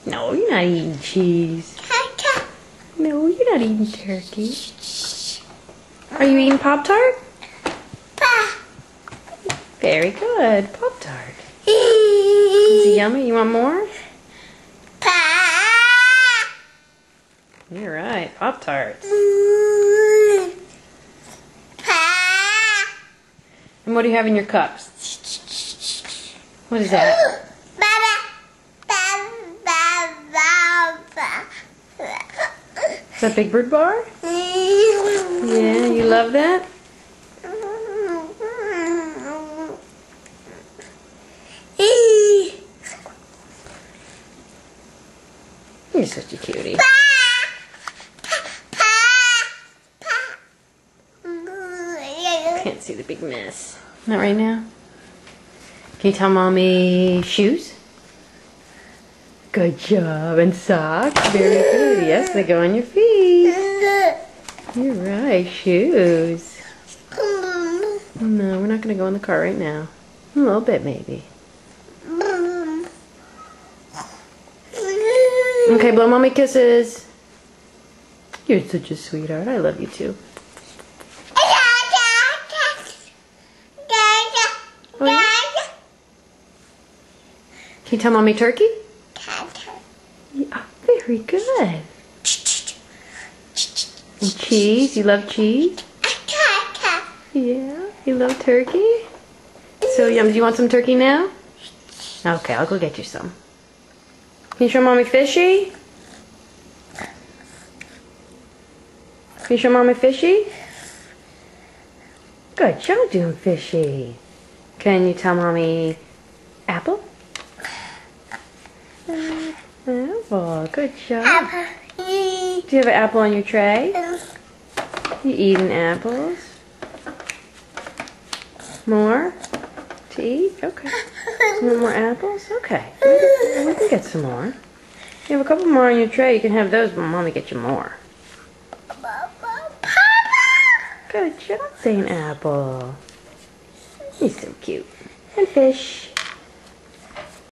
No, you're not eating cheese. No, you're not eating turkey. Are you eating Pop-Tart? Very good. Pop-Tart. Is it yummy? You want more? You're right. Pop-Tarts. And what do you have in your cups? What is that? Is that Big Bird bar? Yeah, you love that? You're such a cutie. Can't see the big mess. Not right now. Can you tell Mommy shoes? Good job. And socks. Very good. Yes, they go on your feet. You're right. Shoes. No, we're not going to go in the car right now. A little bit, maybe. Okay, blow Mommy kisses. You're such a sweetheart. I love you too. Oh, yeah? Can you tell Mommy turkey? Yeah, very good. And cheese? You love cheese? Yeah, you love turkey? So yum. Do you want some turkey now? Okay, I'll go get you some. Can you show Mommy fishy? Can you show Mommy fishy? Good job doing fishy. Can you tell Mommy apple? Apple. Good job. Do you have an apple on your tray? You eating apples? More to eat? Okay. Some more apples? Okay. We can get some more. You have a couple more on your tray. You can have those, but Mommy get you more. Good job saying apple. He's so cute. And fish.